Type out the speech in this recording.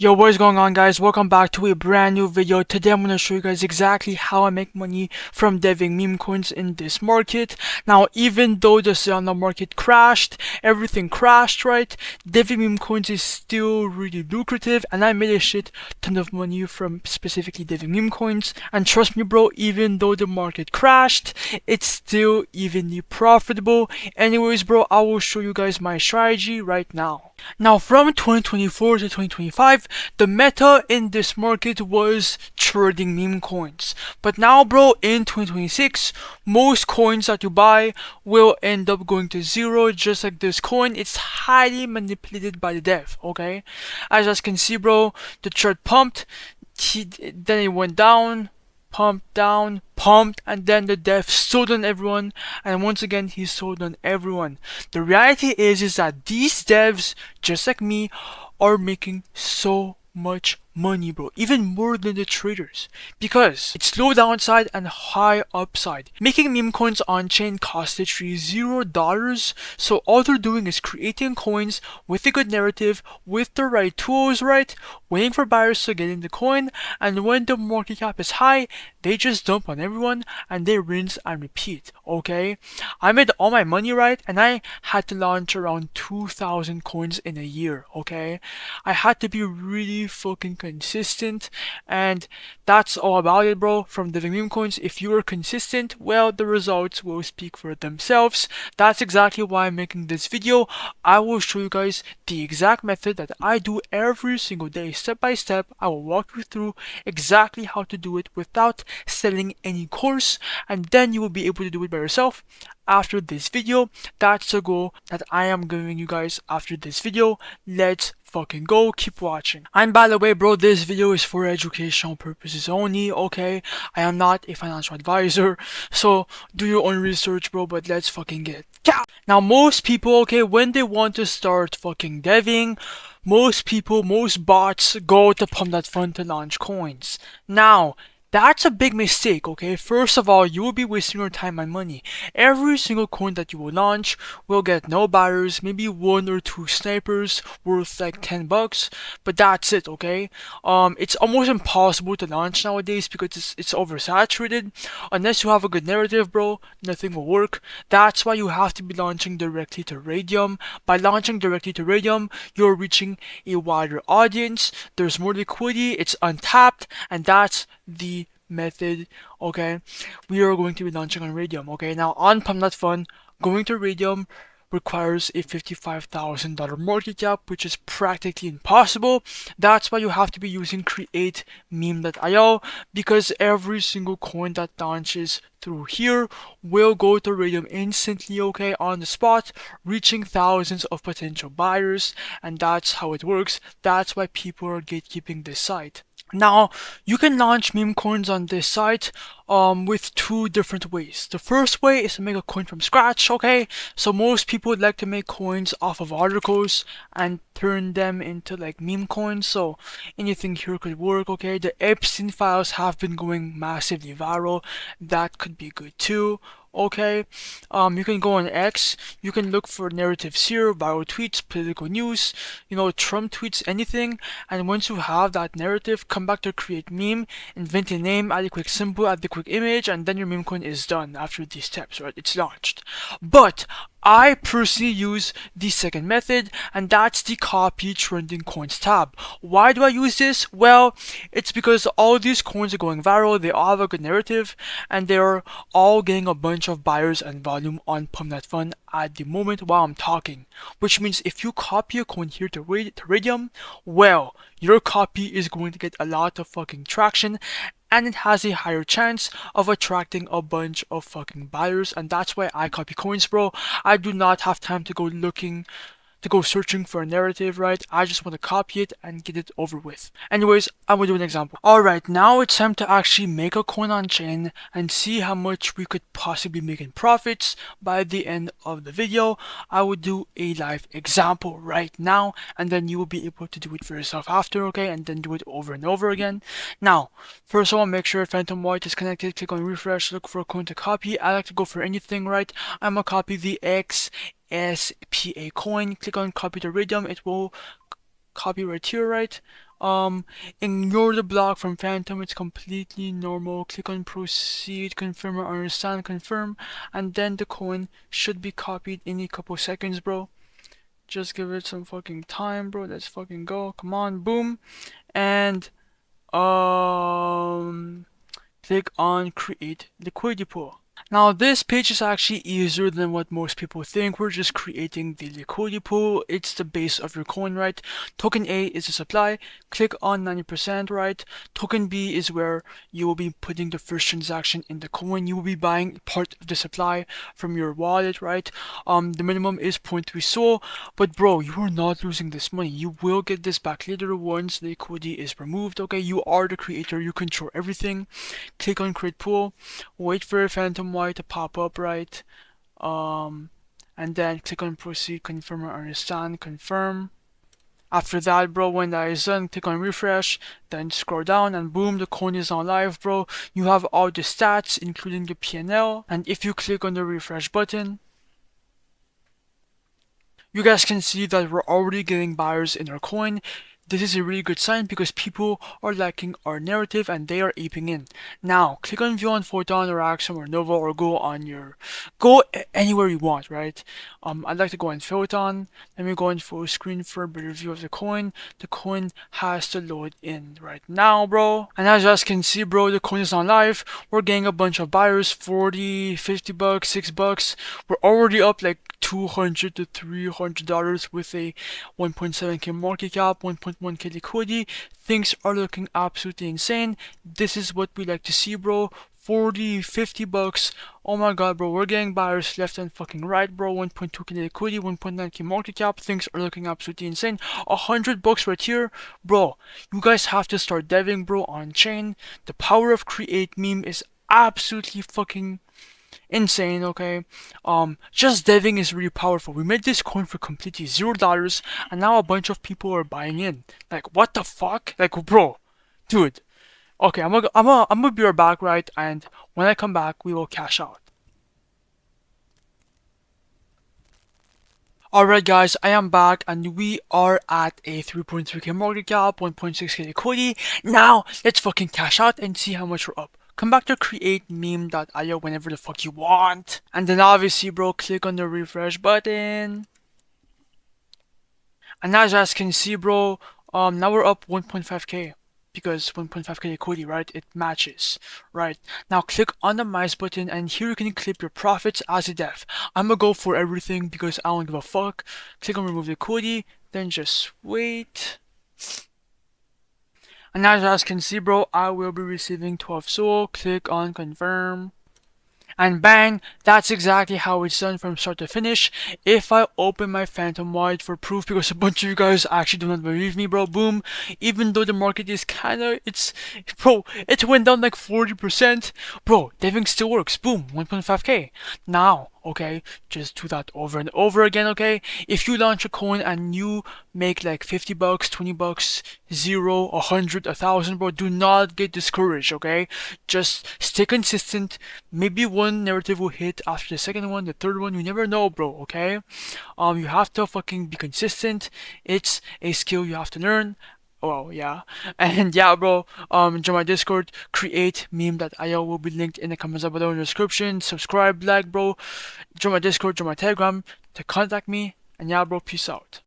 Yo, what is going on, guys? Welcome back to a brand new video. Today I'm going to show you guys exactly how I make money from deving meme coins in this market. Now, even though the Solana market crashed, everything crashed, right? Deving meme coins is still really lucrative, and I made a shit ton of money from specifically deving meme coins. And trust me, bro, even though the market crashed, it's still evenly profitable. Anyways, bro, I will show you guys my strategy right now. Now, from 2024 to 2025, the meta in this market was trading meme coins. But now, bro, in 2026, most coins that you buy will end up going to zero, just like this coin. It's highly manipulated by the dev, okay? As you guys can see, bro, the chart pumped, then it went down, pumped down, pumped, and then the dev sold on everyone, and once again he sold on everyone. The reality is that these devs, just like me, are making so much money, bro, even more than the traders, because it's low downside and high upside. Making meme coins on chain costs literally $0, so all they're doing is creating coins with a good narrative, with the right tools, right, waiting for buyers to get in the coin, and when the market cap is high, they just dump on everyone and they rinse and repeat. Okay, I made all my money, right, and I had to launch around 2,000 coins in a year. Okay, I had to be really fucking consistent, and that's all about it, bro. From the meme coins, if you are consistent, well, the results will speak for themselves. That's exactly why I'm making this video. I will show you guys the exact method that I do every single day, step by step. I will walk you through exactly how to do it without selling any course, and then you will be able to do it by yourself after this video. That's the goal that I am giving you guys after this video. Let's fucking go, keep watching. And by the way, bro, this video is for educational purposes only, okay? I am not a financial advisor, so do your own research, bro, but let's fucking get it. Now, most people, okay, when they want to start fucking deving, most bots go to Pump.Fun to launch coins. Now, that's a big mistake, okay? First of all, you will be wasting your time and money. Every single coin that you will launch will get no buyers, maybe one or two snipers worth like $10, but that's it, okay? It's almost impossible to launch nowadays because it's oversaturated. Unless you have a good narrative, bro, nothing will work. That's why you have to be launching directly to Raydium. By launching directly to Raydium, you're reaching a wider audience. There's more liquidity, it's untapped, and that's the method. Okay, we are going to be launching on Raydium. Okay, now on Pump.Fun, going to Raydium requires a $55,000 market cap, which is practically impossible. That's why you have to be using create meme.io, because every single coin that launches through here will go to Raydium instantly, okay, on the spot, reaching thousands of potential buyers, and that's how it works. That's why people are gatekeeping this site. Now, you can launch meme coins on this site with two different ways. The first way is to make a coin from scratch, okay? So most people would like to make coins off of articles and turn them into like meme coins. So anything here could work, okay? The Epstein files have been going massively viral. That could be good too. Okay, you can go on X, you can look for narratives here, viral tweets, political news, you know, Trump tweets, anything, and once you have that narrative, come back to create meme, invent a name, add a quick symbol, add the quick image, and then your meme coin is done after these steps, right? It's launched. But I personally use the second method, and that's the copy trending coins tab. Why do I use this? Well, it's because all these coins are going viral, they all have a good narrative, and they're all getting a bunch of buyers and volume on Pump.Fun at the moment while I'm talking. Which means if you copy a coin here to Raydium, well, your copy is going to get a lot of fucking traction, and it has a higher chance of attracting a bunch of fucking buyers, and that's why I copy coins, bro. I do not have time to go searching for a narrative, right? I just want to copy it and get it over with. Anyways, I'm gonna do an example. Alright, now it's time to actually make a coin on chain and see how much we could possibly make in profits by the end of the video. I would do a live example right now, and then you will be able to do it for yourself after, okay? And then do it over and over again. Now, first of all, make sure Phantom White is connected. Click on refresh, look for a coin to copy. I like to go for anything, right? I'm gonna copy the XSPA coin. Click on copy to Raydium. It will copy right here, right? Ignore the block from Phantom, it's completely normal. Click on proceed, confirm or understand, confirm, and then the coin should be copied in a couple seconds, bro. Just give it some fucking time, bro. Let's fucking go. Come on, boom. And click on create liquidity pool. Now this page is actually easier than what most people think. We're just creating the liquidity pool. It's the base of your coin, right? Token A is the supply. Click on 90%, right? Token B is where you will be putting the first transaction in the coin. You will be buying part of the supply from your wallet, right? The minimum is 0.3 SOL, but bro, you are not losing this money. You will get this back later once the liquidity is removed, okay? You are the creator, you control everything. Click on create pool, wait for a phantom white to pop up, right? And then click on proceed, confirm or understand, confirm. After that, bro, when that is done, click on refresh, then scroll down, and boom, the coin is on live, bro. You have all the stats, including the P&L, and if you click on the refresh button, you guys can see that we're already getting buyers in our coin. This is a really good sign because people are liking our narrative and they are aping in. Now, click on view on Photon or Axiom or Nova or go anywhere you want, right? I'd like to go on Photon. Let me go in full screen for a better view of the coin. The coin has to load in right now, bro. And as you guys can see, bro, the coin is on live. We're getting a bunch of buyers, 40, 50 bucks, $6. We're already up like $200 to $300 with a 1.7k market cap, 1.1k liquidity. Things are looking absolutely insane. This is what we like to see, bro. 40, 50 bucks. Oh my god, bro, we're getting buyers left and fucking right, bro. 1.2k liquidity, 1.9k market cap. Things are looking absolutely insane. 100 bucks right here, bro. You guys have to start deving, bro, on chain. The power of create meme is absolutely fucking insane, okay? Just deving is really powerful. We made this coin for completely $0, and now a bunch of people are buying in. Like, what the fuck? Like, bro, dude. Okay, I'm gonna be right back, right? And when I come back, we will cash out. Alright guys, I am back and we are at a 3.3k market cap, 1.6k liquidity. Now, let's fucking cash out and see how much we're up. Come back to create meme.io whenever the fuck you want. And then obviously, bro, click on the refresh button. And as you guys can see, bro, now we're up 1.5k. Because 1.5k liquidity, right? It matches, right? Now click on the mouse button and here you can clip your profits as a def. I'm gonna go for everything because I don't give a fuck. Click on remove liquidity, then just wait. And as you guys can see, bro, I will be receiving 12 SOL. Click on confirm. And bang, that's exactly how it's done from start to finish. If I open my Phantom White for proof, because a bunch of you guys actually do not believe me, bro, boom. Even though the market is bro, it went down like 40%. Bro, deving still works, boom, 1.5k. Now, okay, just do that over and over again, okay? If you launch a coin and you make like 50 bucks, 20 bucks, 0, 100, 1,000, bro, do not get discouraged, okay? Just stay consistent. Maybe one narrative will hit after the second one, the third one, you never know, bro, okay? You have to fucking be consistent. It's a skill you have to learn. Well, yeah. And yeah, bro, join my Discord, create meme.io will be linked in the comments below in the description. Subscribe, like, bro. Join my Discord, join my Telegram to contact me. And yeah, bro, peace out.